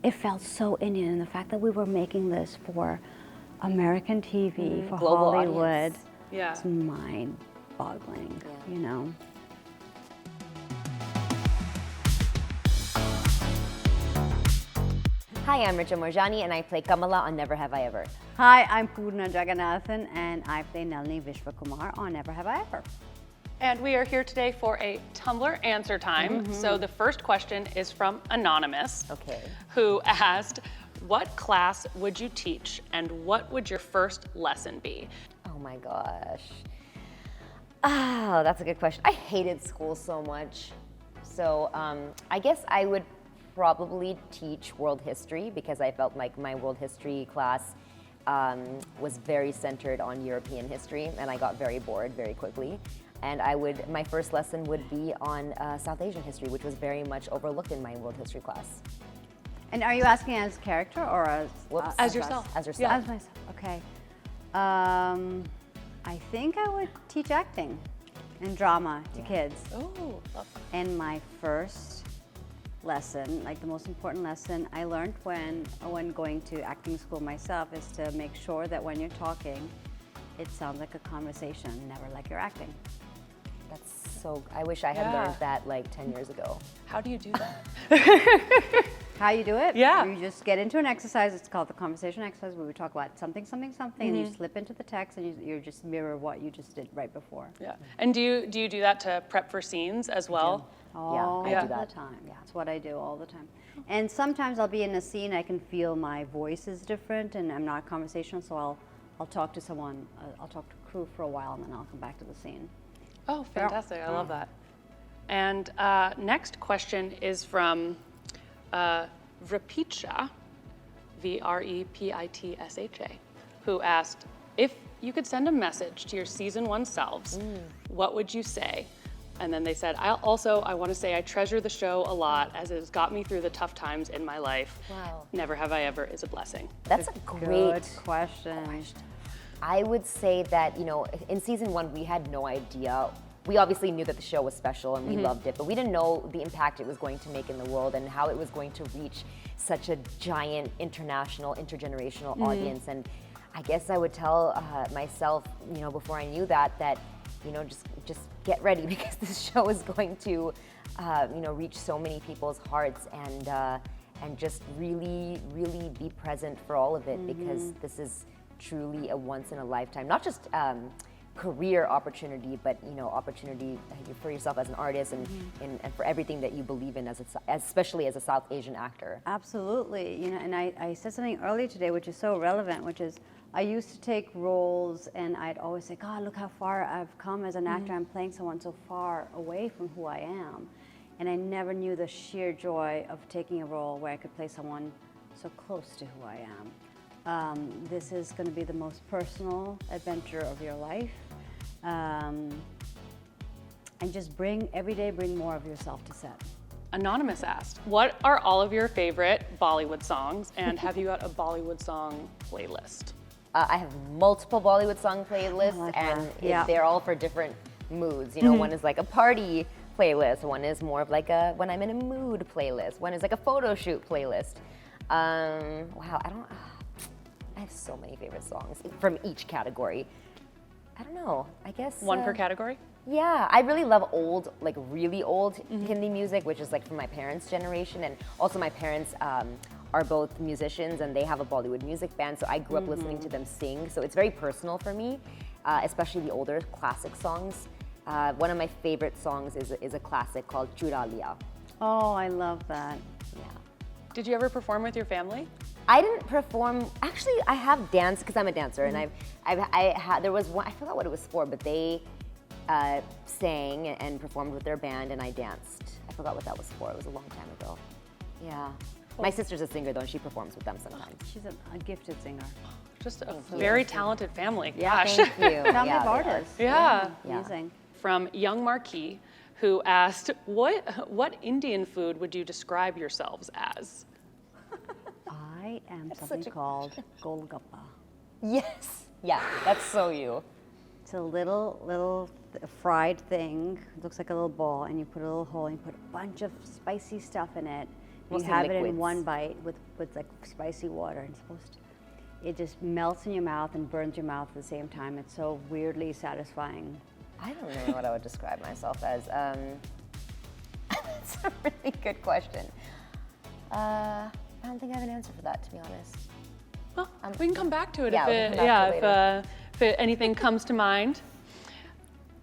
it felt so Indian. And the fact that we were making this for American TV, for Global Hollywood, audience. Yeah. it's mind-boggling, you know? Hi, I'm Richa Moorjani, and I play Kamala on Never Have I Ever. Hi, I'm Poorna Jagannathan, and I play Nalini Vishwakumar on Never Have I Ever. And we are here today for a Tumblr answer time. So the first question is from Anonymous, Okay. who asked, what class would you teach and what would your first lesson be? Oh my gosh. Oh, that's a good question. I hated school so much. So I guess I would probably teach world history because I felt like my world history class was very centered on European history and I got very bored very quickly. And my first lesson would be on South Asian history, which was very much overlooked in my world history class. And are you asking as character or as... As yourself. As yourself. Yeah, as myself, okay. I think I would teach acting and drama to kids. Oh, love that. And my first lesson, like the most important lesson I learned when going to acting school myself is to make sure that when you're talking, it sounds like a conversation, never like you're acting. That's so, I wish I had learned that like 10 years ago. How do you do that? How you do it? Yeah. You just get into an exercise, it's called the conversation exercise, where we talk about something, and you slip into the text and you just mirror what you just did right before. Yeah. And do you do that to prep for scenes as well? All I do the that. time. Yeah, it's what I do all the time. And sometimes I'll be in a scene, I can feel my voice is different and I'm not conversational, so I'll talk to someone, I'll talk to crew for a while and then I'll come back to the scene. Oh, fantastic. I love that. And next question is from Richa, Vrepitsha, who asked, if you could send a message to your season 1 selves, what would you say? And then they said, I want to say I treasure the show a lot as it has got me through the tough times in my life. Wow. Never have I ever is a blessing. That's a Good great question. I would say that, in season 1, we had no idea. We obviously knew that the show was special and we loved it, but we didn't know the impact it was going to make in the world and how it was going to reach such a giant international, intergenerational audience. And I guess I would tell myself, before I knew that, just get ready because this show is going to, reach so many people's hearts and just really, really be present for all of it because this is truly a once in a lifetime, not just career opportunity, but opportunity for yourself as an artist and for everything that you believe in, especially as a South Asian actor. Absolutely, and I said something earlier today which is so relevant, which is I used to take roles and I'd always say, God, look how far I've come as an actor. I'm playing someone so far away from who I am. And I never knew the sheer joy of taking a role where I could play someone so close to who I am. This is going to be the most personal adventure of your life. And just every day bring more of yourself to set. Anonymous asked, what are all of your favorite Bollywood songs and have you got a Bollywood song playlist? I have multiple Bollywood song playlists and they're all for different moods. One is like a party playlist, one is more of like a when I'm in a mood playlist, one is like a photo shoot playlist. Wow, I have so many favorite songs from each category. I don't know, I guess. One per category? Yeah, I really love old, like really old Hindi music, which is like from my parents' generation. And also my parents are both musicians and they have a Bollywood music band. So I grew up listening to them sing. So it's very personal for me, especially the older classic songs. One of my favorite songs is a classic called Chura Liya. Oh, I love that. Yeah. Did you ever perform with your family? I didn't perform. Actually, I have danced because I'm a dancer, and there was one. I forgot what it was for, but they sang and performed with their band, and I danced. I forgot what that was for. It was a long time ago. Yeah. My sister's a singer though, and she performs with them sometimes. She's a gifted singer. Just a very talented family. Yeah, Gosh. thank you. Family Yeah, of they are. artists. Yeah. Amazing. From Young Marquis, who asked, what Indian food would you describe yourselves as? I am something called Golgappa. Yes. Yeah, that's so you. It's a little fried thing. It looks like a little ball, and you put a little hole, and you put a bunch of spicy stuff in it, Mostly have it in liquids. one bite with like spicy water, and it just melts in your mouth and burns your mouth at the same time. It's so weirdly satisfying. I don't know what I would describe myself as. That's a really good question. I don't think I have an answer for that, to be honest. Well, we can come back to it Yeah, we if can come back to it if anything comes to mind.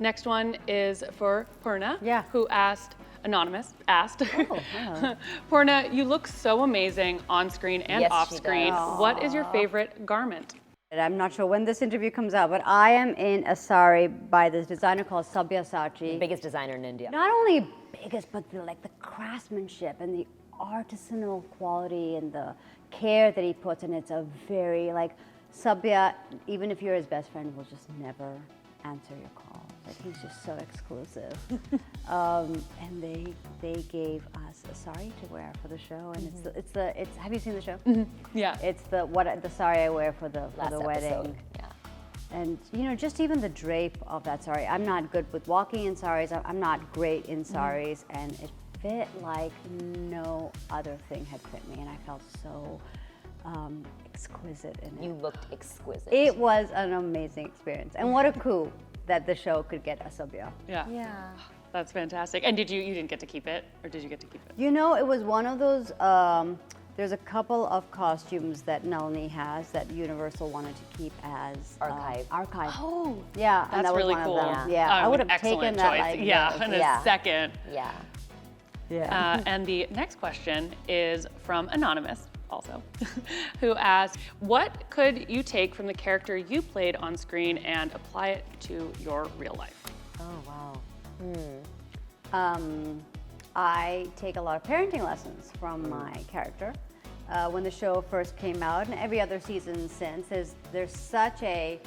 Next one is for Poorna, Yeah. who asked, anonymous, asked, hello. Poorna, you look so amazing on screen and Yes, off she screen. does. What is your favorite garment? And I'm not sure when this interview comes out, but I am in a sari by this designer called Sabyasachi. Biggest designer in India. Not only biggest, but the craftsmanship and the artisanal quality and the care that he puts in. It's a very Sabya, even if you're his best friend, will just never answer your call. Like, he's just so exclusive. And they gave us a sari to wear for the show, and it's have you seen the show? Yeah. It's the sari I wear for the Last wedding. episode. Yeah. And just even the drape of that sari. I'm not good with walking in saris. I'm not great in saris, and it fit like no other thing had fit me, and I felt so exquisite in it. You looked exquisite. It was an amazing experience, and what a coup that the show could get us Sabya. Yeah. Yeah. That's fantastic. And you didn't get to keep it, or did you get to keep it? It was one of those. There's a couple of costumes that Nalini has that Universal wanted to keep as archive. Oh, Yeah, and that's that was really one cool. of them. Yeah, I would have taken that. Choice. In a second. Yeah. Yeah. And the next question is from Anonymous, also, who asked, what could you take from the character you played on screen and apply it to your real life? Oh, wow. I take a lot of parenting lessons from my character. When the show first came out, and every other season since, there's such a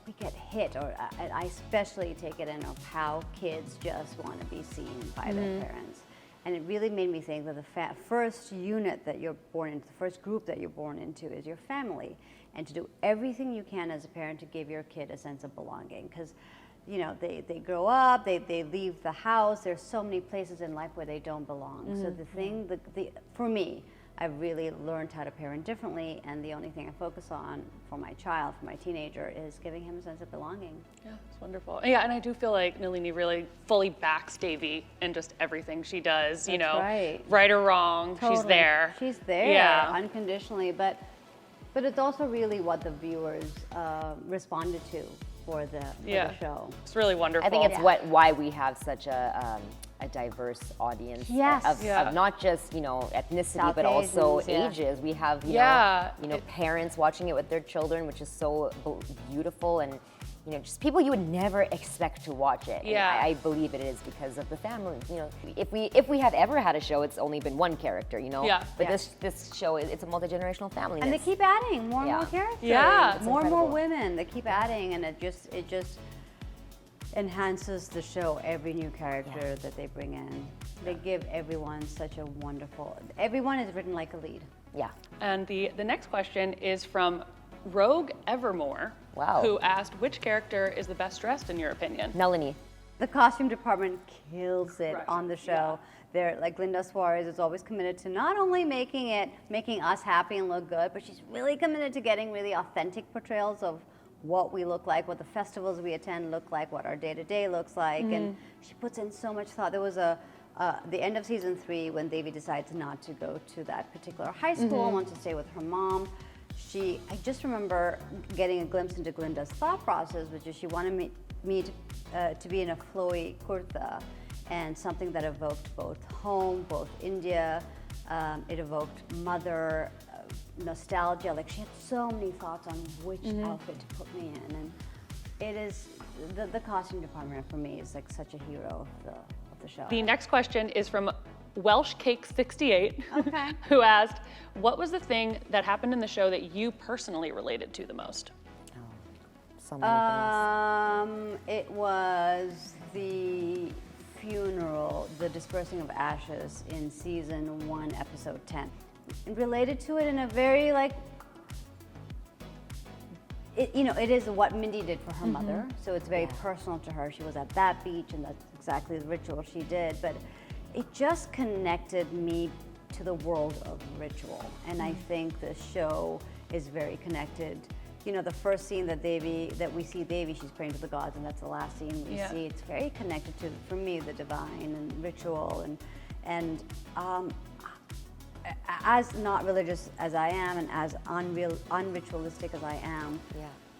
we get hit, or I especially take it in of how kids just want to be seen by their parents. And it really made me think that the first unit that you're born into, the first group that you're born into is your family. And to do everything you can as a parent to give your kid a sense of belonging. Because, they grow up, they leave the house. There's so many places in life where they don't belong. So for me, I've really learned how to parent differently, and the only thing I focus on for my child, for my teenager, is giving him a sense of belonging. Yeah, it's wonderful. Yeah, and I do feel like Nalini really fully backs Devi in just everything she does. Right. Right or wrong, she's Totally. there. She's there, Yeah. unconditionally, but it's also really what the viewers responded to for the show. It's really wonderful. I think it's why we have such a diverse audience Yes. of not just ethnicity, South but also Asians, yeah. ages. We have parents watching it with their children, which is so beautiful, and just people you would never expect to watch it. Yeah. And I believe it is because of the family. If we have ever had a show, it's only been one character. Yeah. But this show, it's a multi-generational family. And they keep adding more and more Yeah. characters. Yeah. It's more and more incredible. women. They keep adding, and it just enhances the show. Every new character that they bring in, they give everyone such a wonderful. Everyone is written like a lead. Yeah. And the next question is from Rogue Evermore, Wow. who asked, which character is the best dressed in your opinion? Nalini. The costume department kills it Right. on the show. They're like Linda Suarez is always committed to not only making us happy and look good, but she's really committed to getting really authentic portrayals of what we look like, what the festivals we attend look like, what our day-to-day looks like, and she puts in so much thought. There was the end of season 3 when Devi decides not to go to that particular high school and wants to stay with her mom. I just remember getting a glimpse into Glinda's thought process, which is she wanted me to be in a flowy kurta, and something that evoked both home, both India. It evoked mother, nostalgia. Like, she had so many thoughts on which outfit to put me in, and it is the costume department for me is like such a hero of the show. The next question is from Welsh Cake 68, Okay. who asked, what was the thing that happened in the show that you personally related to the most? So many things. It was the funeral, the dispersing of ashes in season 1, episode 10. Related to it in a very it is what Mindy did for her mother, so it's very personal to her. She was at that beach, and that's exactly the ritual she did. But it just connected me to the world of ritual. And I think the show is very connected. You know, the first scene that we see Devi, she's praying to the gods, and that's the last scene we see. It's very connected to, for me, the divine and ritual, and as not religious as I am, and as unritualistic as I am,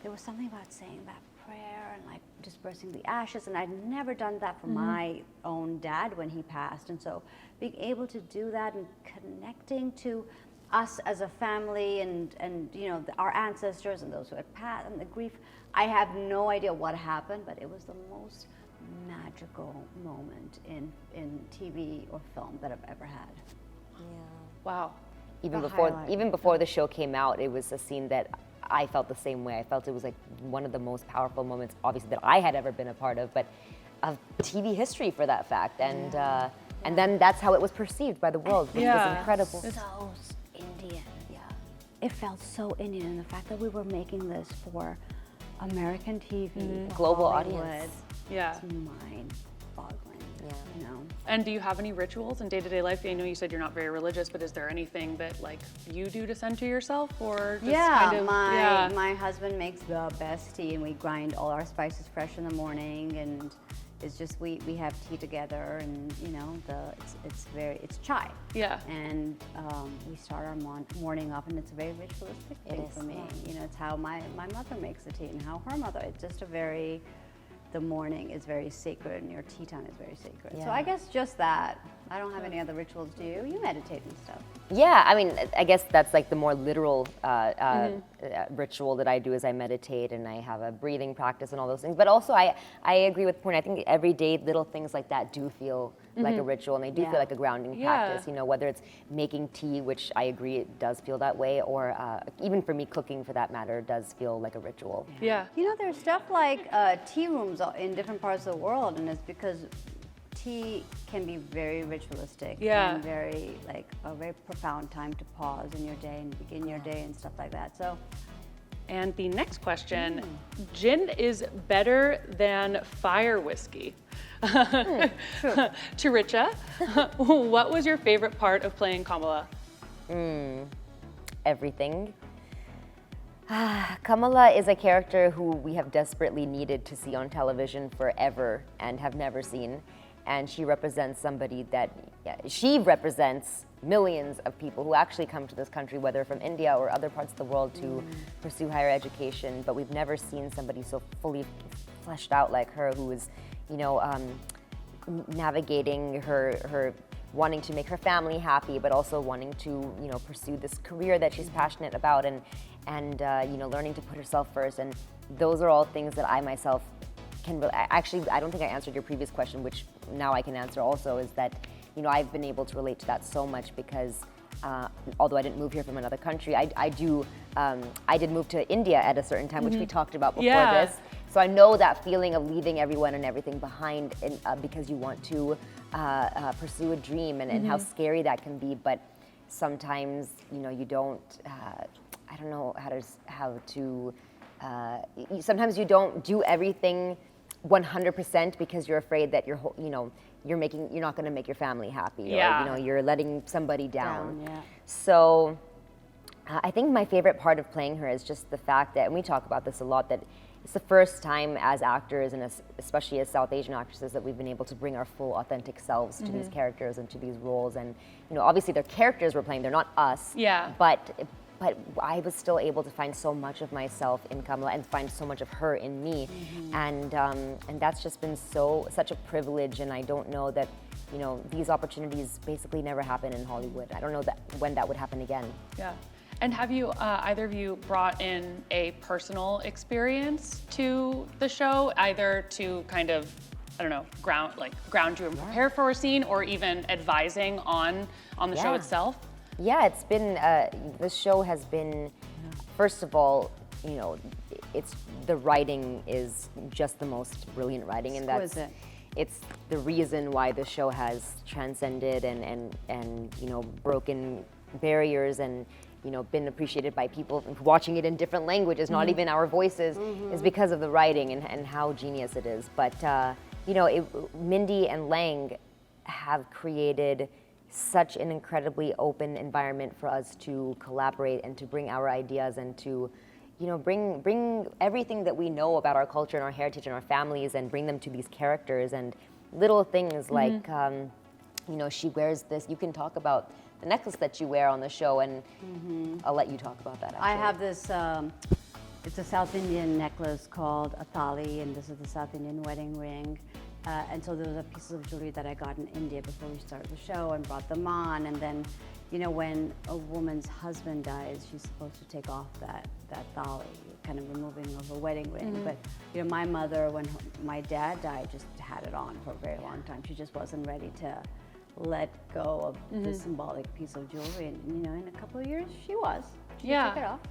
there was something about saying that prayer and like dispersing the ashes, and I'd never done that for my own dad when he passed, and so being able to do that and connecting to us as a family and you know, our ancestors and those who had passed, and the grief. I have no idea what happened, but it was the most magical moment in TV or film that I've ever had. Wow. Even The before highlight. even before the show came out, it was a scene that I felt the same way. I felt it was like one of the most powerful moments, obviously, that I had ever been a part of, but of TV history for that fact. And then that's how it was perceived by the world, which was incredible. So Indian. It felt so Indian, and the fact that we were making this for American TV, Global Hollywood, audience. Yeah. it's mind-boggling. You know. And do you have any rituals in day-to-day life? I know you said you're not very religious, but is there anything that like you do to center yourself, or just kind of? My husband makes the best tea, and we grind all our spices fresh in the morning, and it's just we have tea together, and you know it's chai. Yeah. And we start our morning off, and it's a very ritualistic thing for me. You know, it's how my mother makes the tea, and how her mother. It's just the morning is very sacred, and your tea time is very sacred. So I guess just that. I don't have any other rituals. Do you? You meditate and stuff. Yeah, I mean, I guess that's like the more literal ritual that I do is I meditate and I have a breathing practice and all those things. But also I agree with Poorna. I think everyday little things like that do feel like a ritual, and they do feel like a grounding practice. You know, whether it's making tea, which I agree it does feel that way, or even for me cooking for that matter does feel like a ritual. Yeah. You know, there's stuff like tea rooms in different parts of the world, and it's because tea can be very ritualistic and very like a very profound time to pause in your day and begin your day and stuff like that. So, And the next question, gin is better than fire whiskey. To Richa, what was your favorite part of playing Kamala? Everything. Kamala is a character who we have desperately needed to see on television forever and have never seen. And she represents somebody that, she represents millions of people who actually come to this country, whether from India or other parts of the world, to pursue higher education. But we've never seen somebody so fully fleshed out like her, who is, you know, navigating her wanting to make her family happy, but also wanting to, you know, pursue this career that she's passionate about, and you know, learning to put herself first. And those are all things that I myself can actually, I don't think I answered your previous question, which now I can answer also, is that, you know, I've been able to relate to that so much because although I didn't move here from another country, I did move to India at a certain time, which we talked about before this. So I know that feeling of leaving everyone and everything behind because you want to pursue a dream, and how scary that can be. But sometimes, you know, you don't, I don't know how to sometimes you don't do everything 100% because you're afraid that you're not going to make your family happy, or, you know, you're letting somebody down. So I think my favorite part of playing her is just the fact that, and we talk about this a lot, that it's the first time as actors, and especially as South Asian actresses, that we've been able to bring our full authentic selves to these characters and to these roles. And, you know, obviously they're characters we're playing, they're not us. But I was still able to find so much of myself in Kamala and find so much of her in me, and that's just been such a privilege. And I don't know that, you know, these opportunities basically never happen in Hollywood. I don't know when that would happen again. Yeah. And have you, either of you, brought in a personal experience to the show, either to kind of, I don't know, ground you and prepare for a scene, or even advising on the show itself? Yeah, it's been, this show has been, first of all, you know, the writing is just the most brilliant writing, and it's the reason why the show has transcended and you know, broken barriers, and, you know, been appreciated by people watching it in different languages, not even our voices, is because of the writing and how genius it is. But, you know, Mindy and Lang have created such an incredibly open environment for us to collaborate and to bring our ideas and to, bring everything that we know about our culture and our heritage and our families and bring them to these characters and little things like, she wears this. You can talk about the necklace that you wear on the show, and I'll let you talk about that. Actually. I have this. It's a South Indian necklace called a thali, and this is the South Indian wedding ring. And so those are pieces of jewelry that I got in India before we started the show and brought them on. And then, when a woman's husband dies, she's supposed to take off that thali, kind of removing of a wedding ring. But, my mother, when my dad died, just had it on for a very long time. She just wasn't ready to let go of this symbolic piece of jewelry. And, in a couple of years, she was. She took it off.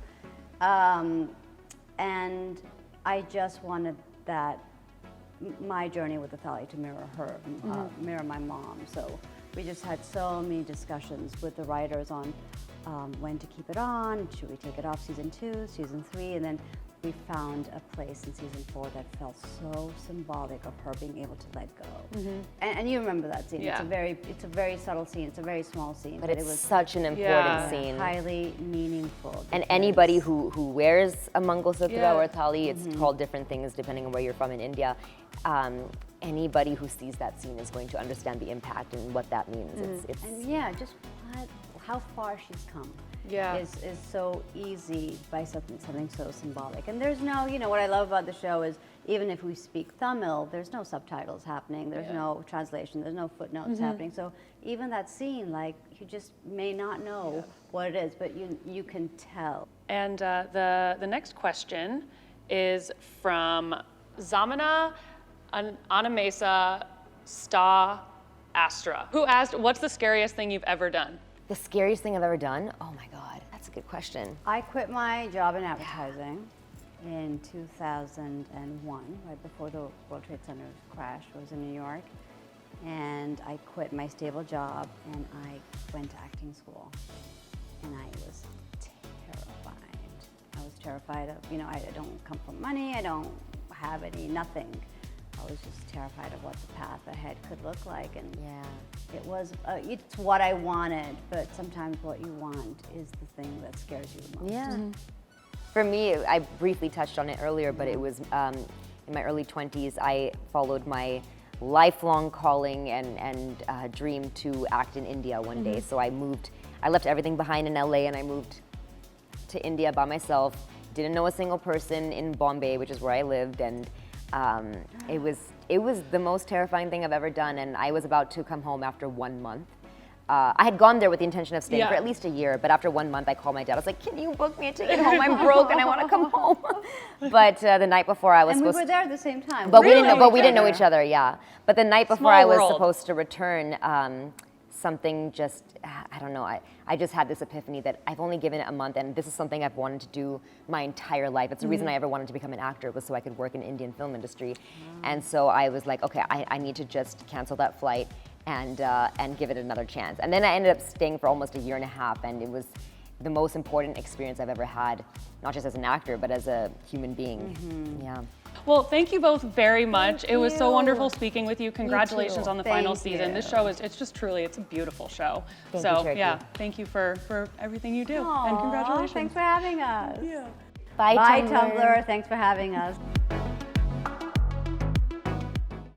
And I just wanted my journey with the thali to mirror her, mirror my mom. So we just had so many discussions with the writers on when to keep it on, should we take it off season 2, season 3, and then we found a place in season 4 that felt so symbolic of her being able to let go. And you remember that scene. Yeah. It's a very subtle scene. It's a very small scene. But it was such an important scene. Highly meaningful. And anybody who wears a Mangalsutra or a thali, it's called different things depending on where you're from in India. Anybody who sees that scene is going to understand the impact and what that means. And just how far she's come. Is so easy by something so symbolic. And there's no, what I love about the show is even if we speak Tamil, there's no subtitles happening, there's no translation, there's no footnotes happening. So even that scene, you just may not know what it is, but you can tell. And the next question is from Zamana Anamesa Sta Astra, who asked, what's the scariest thing you've ever done? The scariest thing I've ever done? Oh my God, that's a good question. I quit my job in advertising in 2001, right before the World Trade Center crashed. I was in New York, and I quit my stable job, and I went to acting school, and I was terrified. I was terrified of, I don't come from money, I don't have nothing. I was just terrified of what the path ahead could look like, and it was, it's what I wanted, but sometimes what you want is the thing that scares you the most. Yeah. For me, I briefly touched on it earlier, but it was in my early 20s, I followed my lifelong calling and dream to act in India one day. So I left everything behind in LA and I moved to India by myself. Didn't know a single person in Bombay, which is where I lived, and it was the most terrifying thing I've ever done, and I was about to come home after 1 month. I had gone there with the intention of staying for at least a year, but after 1 month I called my dad. I was like, can you book me a ticket home? I'm broke and I want to come home. But the night before I was and supposed we were there at the same time. But we didn't know each other, But the night before I was world. supposed to return, something just, I don't know, I just had this epiphany that I've only given it a month, and this is something I've wanted to do my entire life. It's the reason I ever wanted to become an actor, was so I could work in the Indian film industry. And so I was like, okay, I need to just cancel that flight and give it another chance. And then I ended up staying for almost a year and a half, and it was the most important experience I've ever had, not just as an actor, but as a human being. Yeah. Well, thank you both very much. It was so wonderful speaking with you. Congratulations on the final season. This show it's a beautiful show. Thank you, thank you for everything you do. Aww, and congratulations. Thanks for having us. Bye, Bye, Tumblr. Tumblr. Thanks for having us.